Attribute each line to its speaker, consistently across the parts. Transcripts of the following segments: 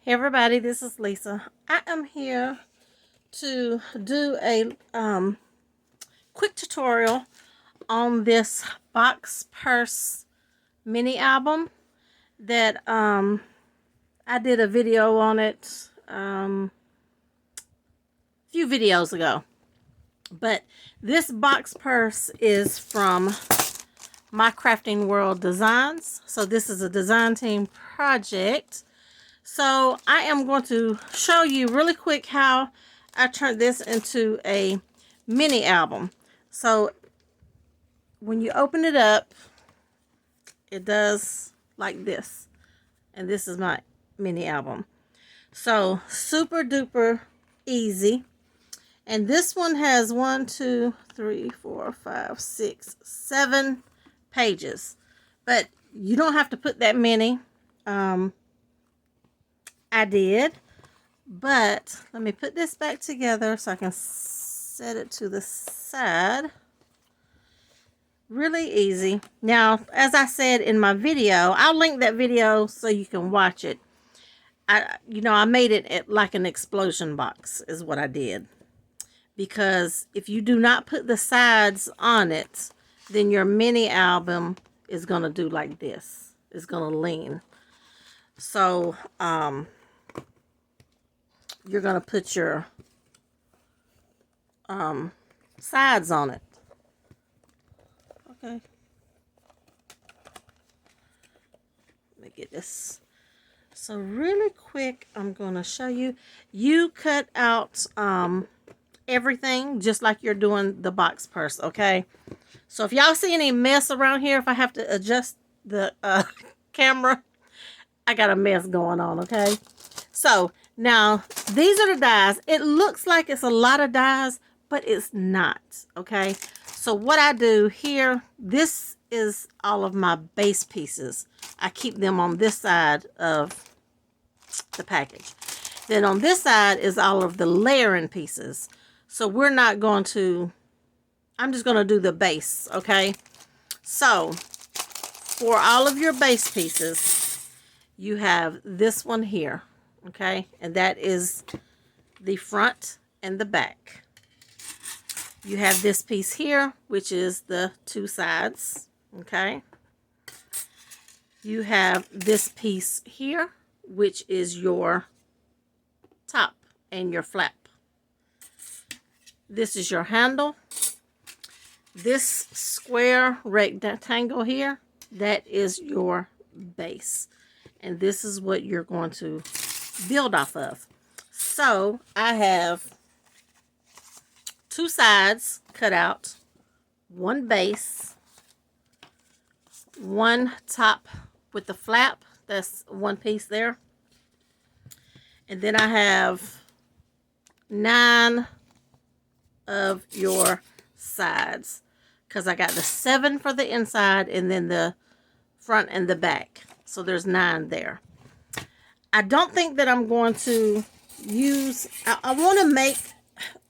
Speaker 1: Hey everybody, this is Lisa. I am here to do a quick tutorial on this box purse mini album that I did a video on it a few videos ago. But this box purse is from My Crafting World Designs. So this is a design team project. So I am going to show you really quick how I turned this into a mini album. So when you open it up, it does like this. And this is my mini album. So super duper easy. And this one has 1, 2, 3, 4, 5, 6, 7 pages. But you don't have to put that many. I did, but let me put this back together so I can set it to the side. Really easy. Now, as I said in my video, I'll link that video so you can watch it. I made it like an explosion box is what I did. Because if you do not put the sides on it, then your mini album is going to do like this. It's going to lean. So, you're going to put your sides on it. Okay. Let me get this. So really quick, I'm going to show you. You cut out everything just like you're doing the box purse, okay? So if y'all see any mess around here, if I have to adjust the camera, I got a mess going on, okay? So now these are the dies. It looks like it's a lot of dies, but it's not, okay? So what I do here, this is all of my base pieces. I keep them on this side of the package. Then on this side is all of the layering pieces. So we're not going to, I'm just going to do the base, okay? So for all of your base pieces, you have this one here, okay? And that is the front and the back. You have this piece here, which is the two sides, okay? You have this piece here, which is your top and your flap. This is your handle. This square rectangle here, that is your base. And this is what you're going to build off of. So I have two sides cut out, one base, one top with the flap, that's one piece there, and then I have 9 of your sides because I got the 7 for the inside and then the front and the back, so there's 9 there. I don't think that I'm going to use, I want to make,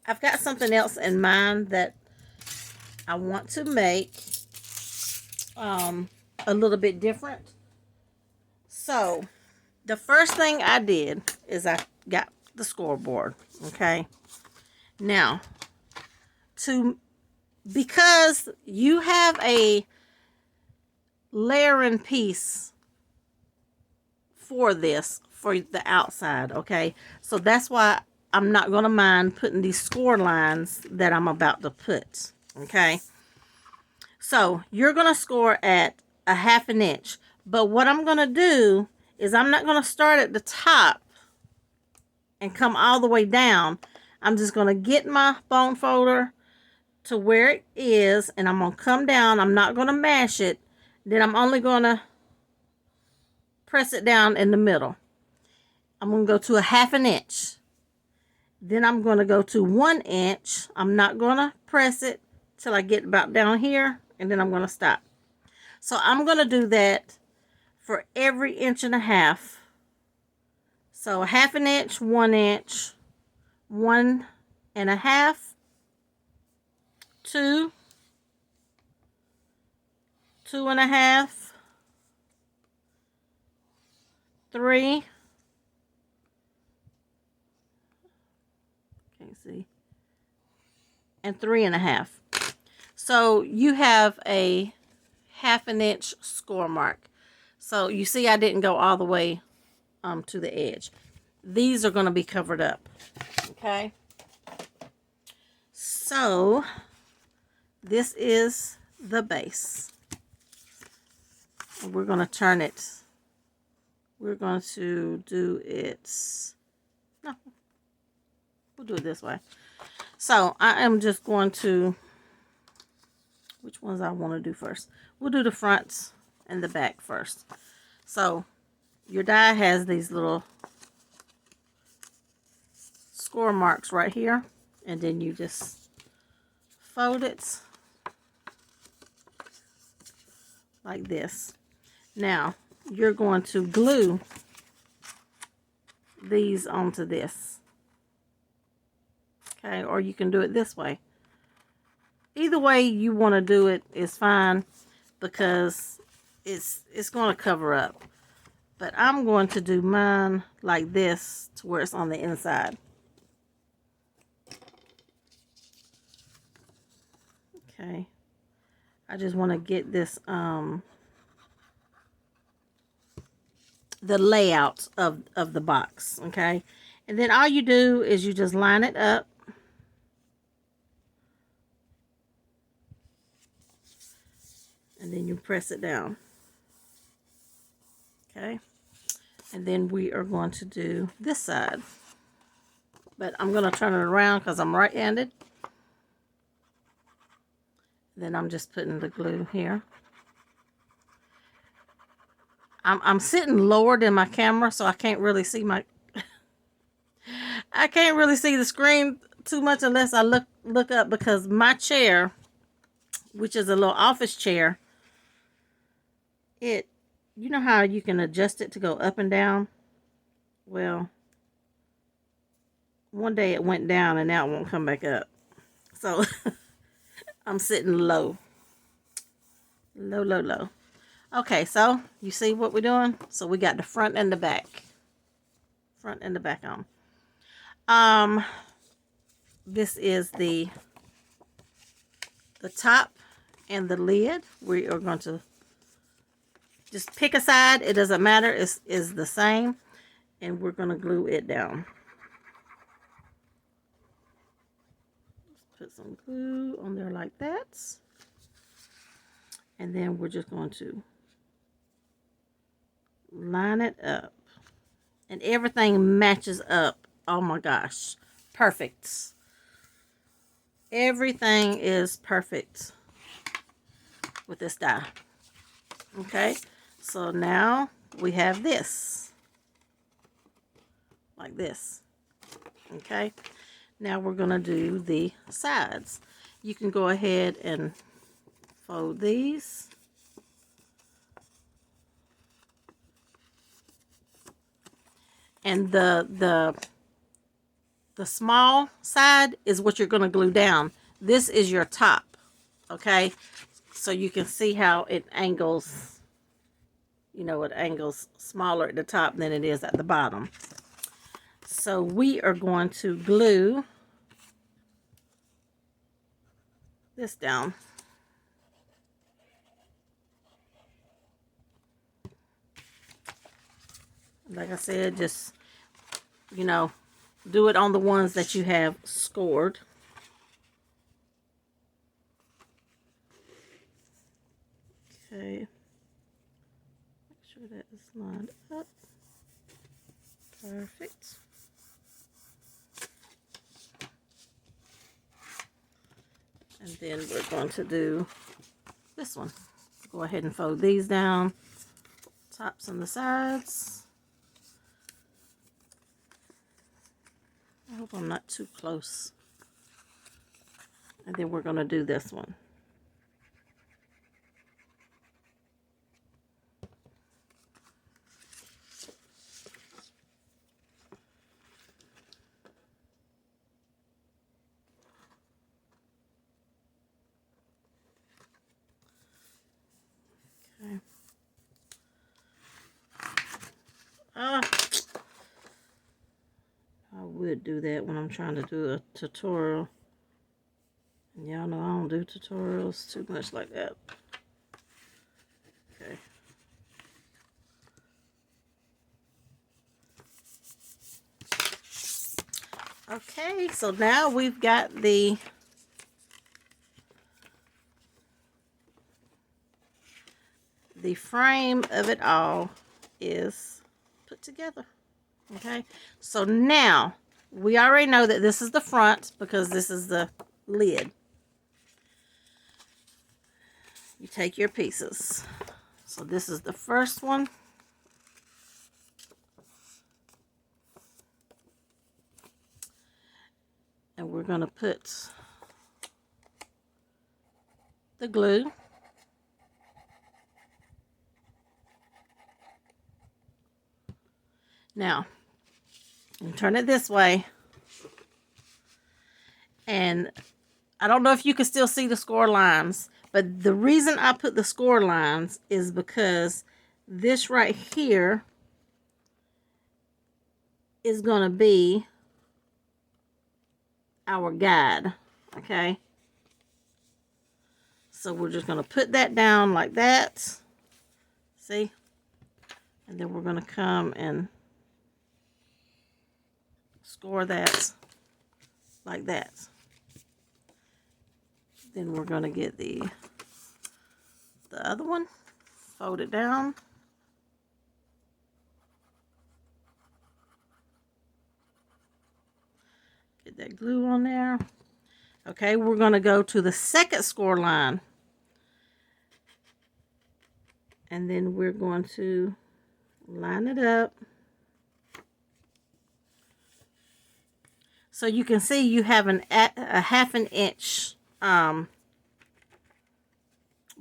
Speaker 1: I've got something else in mind that I want to make a little bit different. So the first thing I did is I got the scoreboard, okay? Now, because you have a layering piece for this, for the outside, okay? So that's why I'm not going to mind putting these score lines that I'm about to put, okay? So you're going to score at a 1/2 inch. But what I'm going to do is I'm not going to start at the top and come all the way down. I'm just going to get my bone folder to where it is, and I'm going to come down. I'm not going to mash it. Then I'm only going to press it down in the middle. I'm going to go to a 1/2 inch. Then I'm going to go to 1 inch. I'm not going to press it till I get about down here, and then I'm going to stop. So I'm going to do that for every 1.5 inches. So 1/2 inch, 1 inch, 1.5, 2, 2.5, 3, see, and 3.5. So you have a 1/2 inch score mark. So you see I didn't go all the way to the edge. These are going to be covered up. Okay. So this is the base. We're going to turn it. We're going to do it. No, we'll do it this way. So I am just going to, which ones I want to do first? We'll do the front and the back first. So your die has these little score marks right here, and then you just fold it like this. Now you're going to glue these onto this. Okay, or you can do it this way. Either way you want to do it is fine, because it's going to cover up. But I'm going to do mine like this to where it's on the inside. Okay. I just want to get this the layout of the box, okay? And then all you do is you just line it up. And then you press it down. Okay? And then we are going to do this side. But I'm going to turn it around because I'm right-handed. Then I'm just putting the glue here. I'm sitting lower than my camera, so I can't really see my I can't really see the screen too much unless I look up, because my chair, which is a little office chair, you know how you can adjust it to go up and down? Well, one day it went down and now it won't come back up. So I'm sitting low. Low. Okay, so you see what we're doing? So we got the front and the back. Front and the back on. This is the top and the lid. We are going to just pick a side. It doesn't matter. It's the same. And we're going to glue it down. Put some glue on there like that. And then we're just going to line it up. And everything matches up. Oh my gosh. Perfect. Everything is perfect with this die. Okay. So now we have this. Like this. Okay. Now we're going to do the sides. You can go ahead and fold these. And the small side is what you're going to glue down. This is your top. Okay? So you can see how it angles. You know, it angles smaller at the top than it is at the bottom. So we are going to glue this down. Like I said, just, you know, do it on the ones that you have scored. Okay. Make sure that is lined up. Perfect. And then we're going to do this one. Go ahead and fold these down. Tops and the sides. I hope I'm not too close. And then we're going to do this one. Okay. I would could do that when I'm trying to do a tutorial. And y'all know I don't do tutorials too much like that. Okay. Okay, so now we've got the frame of it all is put together. Okay, so now we already know that this is the front because this is the lid. You take your pieces. So this is the first one. And we're going to put the glue. Now, you turn it this way. And I don't know if you can still see the score lines, but the reason I put the score lines is because this right here is going to be our guide. Okay. So we're just going to put that down like that. See? And then we're going to come and score that like that. Then we're going to get the other one, fold it down. Get that glue on there. Okay, we're going to go to the second score line. And then we're going to line it up. So you can see you have a 1/2 inch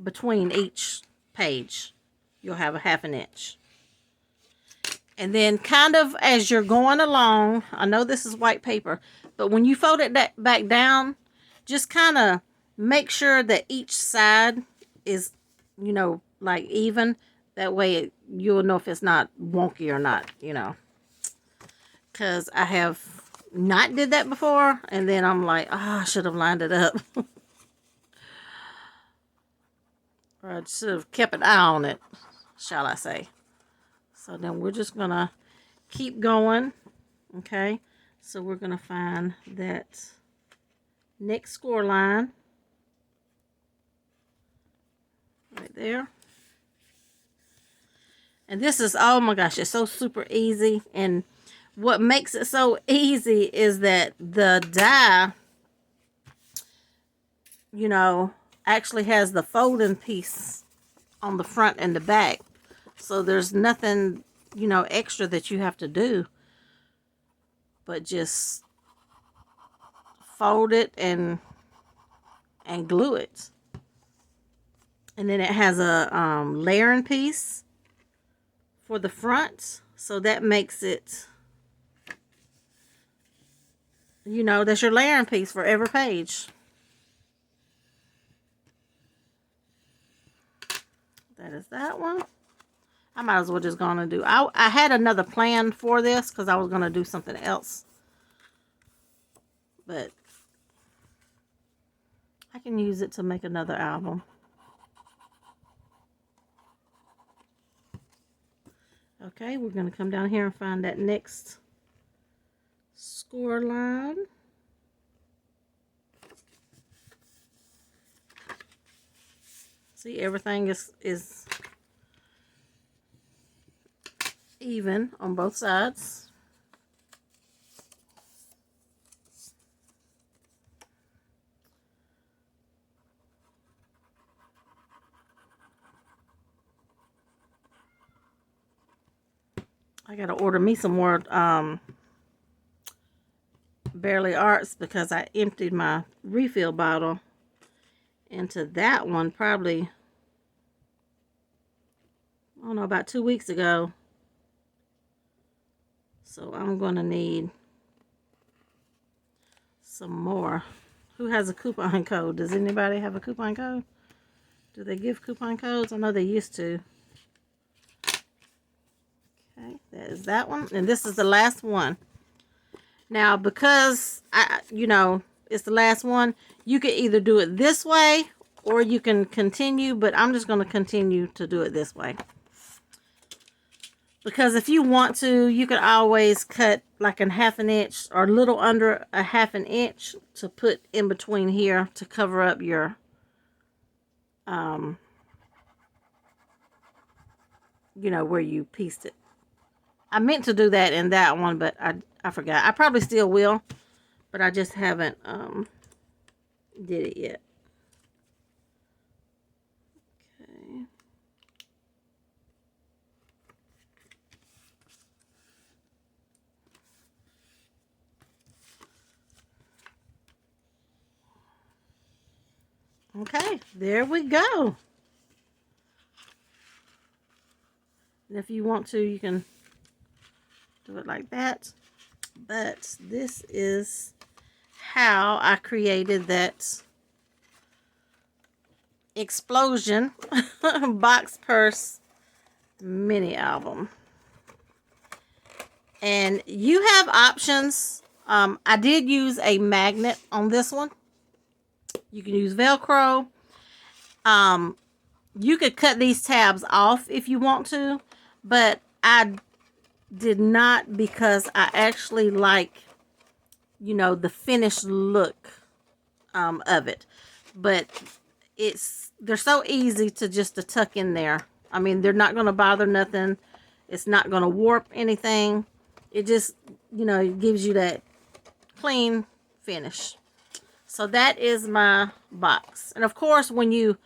Speaker 1: between each page. You'll have a 1/2 inch. And then kind of as you're going along, I know this is white paper, but when you fold it back down, just kind of make sure that each side is, you know, like even. That way you'll know if it's not wonky or not, you know. Because I have not did that before, and then I'm like, oh, I should have lined it up. Or I should have kept an eye on it, shall I say. So then we're just going to keep going, okay? So we're going to find that next score line right there. And this is, oh my gosh, it's so super easy. And what makes it so easy is that the die, you know, actually has the folding piece on the front and the back. So there's nothing, you know, extra that you have to do. But just fold it and glue it. And then it has a layering piece for the front. So that makes it, you know, that's your layering piece for every page. That is that one. I might as well just go on and do. I had another plan for this because I was going to do something else. But I can use it to make another album. Okay, we're going to come down here and find that next score line. See, everything is even on both sides. I gotta order me some more Barely Arts because I emptied my refill bottle into that one probably, I don't know, about 2 weeks ago. So I'm gonna need some more. Who has a coupon code? Does anybody have a coupon code? Do they give coupon codes? I know they used to. Okay, that is that one. And this is the last one. Now, because it's the last one, you can either do it this way or you can continue, but I'm just going to continue to do it this way. Because if you want to, you can always cut like a 1/2 inch or a little under a 1/2 inch to put in between here to cover up your where you pieced it. I meant to do that in that one, but I forgot. I probably still will, but I just haven't did it yet. Okay. Okay, there we go. And if you want to, you can do it like that. But this is how I created that explosion box purse mini album. And you have options. I did use a magnet on this one. You can use Velcro. You could cut these tabs off if you want to, but I did not, because I actually like, the finished look of it. But they're so easy to tuck in there. I mean, they're not going to bother nothing. It's not going to warp anything. It just, it gives you that clean finish. So that is my box. And of course, when you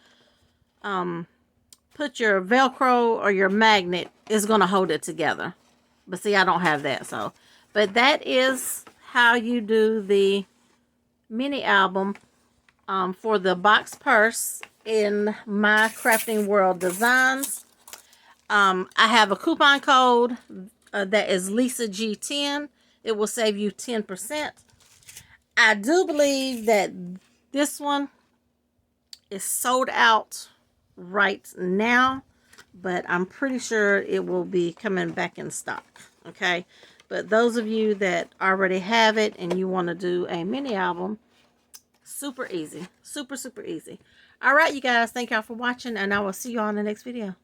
Speaker 1: put your Velcro or your magnet, it's going to hold it together. But see, I don't have that. But that is how you do the mini album for the box purse in My Crafting World Designs. I have a coupon code that is Lisa G10. It will save you 10%. I do believe that this one is sold out right now, but I'm pretty sure it will be coming back in stock. Okay, but those of you that already have it and you want to do a mini album, super easy, super easy. All right, you guys, thank y'all for watching, and I will see you all in the next video.